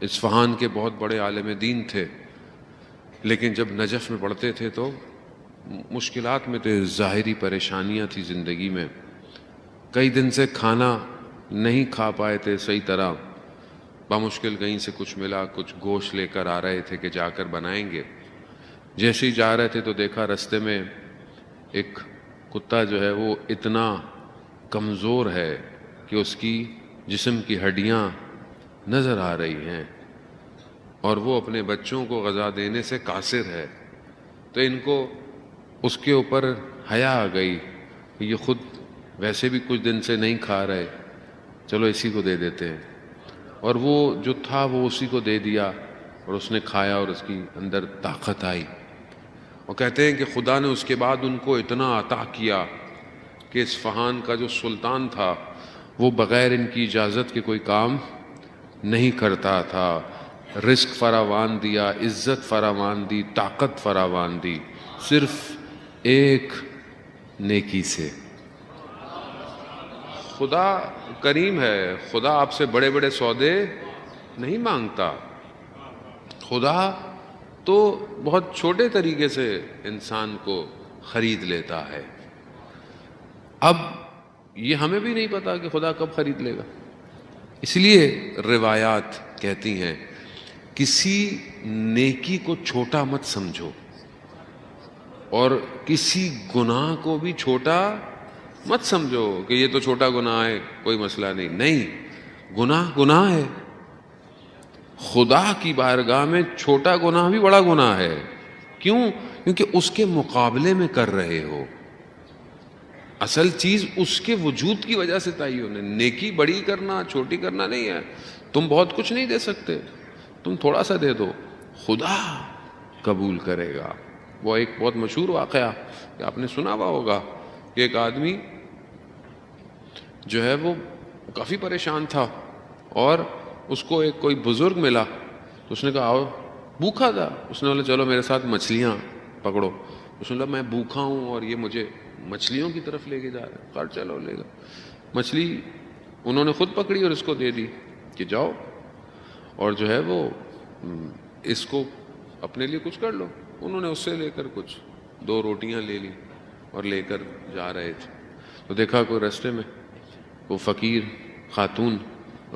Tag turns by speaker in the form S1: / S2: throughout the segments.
S1: Isfahan کے بہت بڑے عالم دین تھے، لیکن جب نجف میں پڑھتے تھے تو مشکلات میں تھے، ظاہری پریشانیاں تھی زندگی میں، کئی دن سے کھانا نہیں کھا پائے تھے صحیح طرح، بمشکل کہیں سے کچھ ملا، کچھ گوشت لے کر آ رہے تھے کہ جا کر بنائیں گے۔ جیسے ہی جا رہے تھے تو دیکھا رستے میں ایک کتا جو ہے وہ اتنا کمزور ہے کہ اس کی جسم کی ہڈیاں نظر آ رہی ہیں اور وہ اپنے بچوں کو غذا دینے سے قاصر ہے۔ تو ان کو اس کے اوپر حیا آ گئی کہ یہ خود ویسے بھی کچھ دن سے نہیں کھا رہے، چلو اسی کو دے دیتے ہیں، اور وہ جو تھا وہ اسی کو دے دیا اور اس نے کھایا اور اس کی اندر طاقت آئی۔ اور کہتے ہیں کہ خدا نے اس کے بعد ان کو اتنا عطا کیا کہ اصفہان کا جو سلطان تھا وہ بغیر ان کی اجازت کے کوئی کام نہیں کرتا تھا، رزق فراوان دیا، عزت فراوان دی، طاقت فراوان دی، صرف ایک نیکی سے۔ خدا کریم ہے، خدا آپ سے بڑے بڑے سودے نہیں مانگتا، خدا تو بہت چھوٹے طریقے سے انسان کو خرید لیتا ہے۔ اب یہ ہمیں بھی نہیں پتا کہ خدا کب خرید لے گا، اس لیے روایات کہتی ہیں کسی نیکی کو چھوٹا مت سمجھو اور کسی گناہ کو بھی چھوٹا مت سمجھو کہ یہ تو چھوٹا گناہ ہے کوئی مسئلہ نہیں، گناہ گناہ ہے، خدا کی بارگاہ میں چھوٹا گناہ بھی بڑا گناہ ہے۔ کیوں؟ کیونکہ اس کے مقابلے میں کر رہے ہو، اصل چیز اس کے وجود کی وجہ سے تعین ہے۔ نیکی بڑی کرنا چھوٹی کرنا نہیں ہے، تم بہت کچھ نہیں دے سکتے، تم تھوڑا سا دے دو، خدا قبول کرے گا۔ وہ ایک بہت مشہور واقعہ کہ آپ نے سنا ہوا ہوگا کہ ایک آدمی جو ہے وہ کافی پریشان تھا اور اس کو ایک کوئی بزرگ ملا تو اس نے کہا آؤ، بھوکا تھا، اس نے بولا چلو میرے ساتھ مچھلیاں پکڑو، اس نے بولا میں بھوکا ہوں اور یہ مجھے مچھلیوں کی طرف لے کے جا رہا ہے، کہا چلو لے گا مچھلی، انہوں نے خود پکڑی اور اس کو دے دی کہ جاؤ اور جو ہے وہ اس کو اپنے لیے کچھ کر لو۔ انہوں نے اس سے لے کر کچھ 2 روٹیاں لے لی اور لے کر جا رہے تھے تو دیکھا کوئی راستے میں وہ فقیر خاتون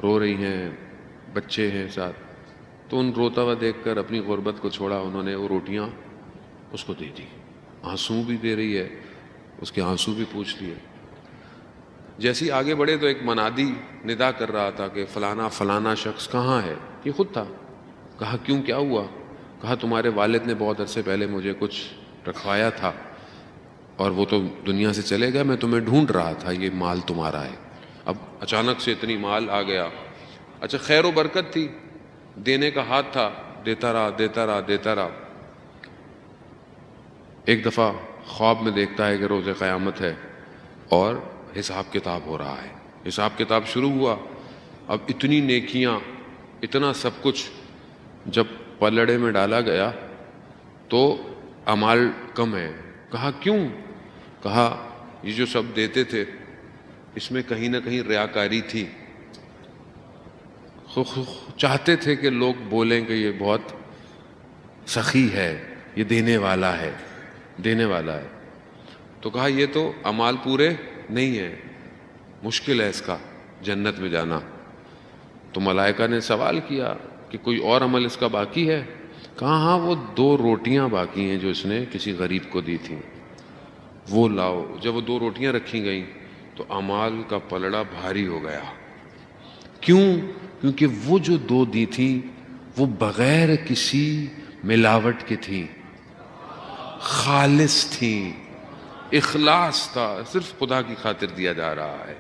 S1: رو رہی ہیں، بچے ہیں ساتھ، تو ان روتا ہوا دیکھ کر اپنی غربت کو چھوڑا، انہوں نے وہ روٹیاں اس کو دے دی، آنسو بھی دے رہی ہے، اس کے آنسو بھی پوچھ لیے۔ جیسے ہی آگے بڑھے تو ایک منادی ندا کر رہا تھا کہ فلانا فلانا شخص کہاں ہے؟ یہ خود تھا۔ کہا کیوں، کیا ہوا؟ کہا تمہارے والد نے بہت عرصے پہلے مجھے کچھ رکھوایا تھا اور وہ تو دنیا سے چلے گئے، میں تمہیں ڈھونڈ رہا تھا، یہ مال تمہارا ہے۔ اب اچانک سے اتنی مال آ گیا، اچھا خیر و برکت تھی، دینے کا ہاتھ تھا، دیتا رہا دیتا رہا دیتا رہا۔ ایک دفعہ خواب میں دیکھتا ہے کہ روز قیامت ہے اور حساب کتاب ہو رہا ہے، حساب کتاب شروع ہوا۔ اب اتنی نیکیاں، اتنا سب کچھ جب پلڑے میں ڈالا گیا تو اعمال کم ہے۔ کہا کیوں؟ کہا یہ جو سب دیتے تھے اس میں کہیں نہ کہیں ریاکاری تھی، چاہتے تھے کہ لوگ بولیں کہ یہ بہت سخی ہے، یہ دینے والا ہے، دینے والا ہے۔ تو کہا یہ تو اعمال پورے نہیں ہیں، مشکل ہے اس کا جنت میں جانا۔ تو ملائکہ نے سوال کیا کہ کوئی اور عمل اس کا باقی ہے؟ کہا ہاں، وہ 2 روٹیاں باقی ہیں جو اس نے کسی غریب کو دی تھیں، وہ لاؤ۔ جب وہ 2 روٹیاں رکھی گئیں تو اعمال کا پلڑا بھاری ہو گیا۔ کیوں؟ کیونکہ وہ جو 2 دی تھیں وہ بغیر کسی ملاوٹ کے تھیں، خالص تھیں، اخلاص تھا، صرف خدا کی خاطر دیا جا رہا ہے۔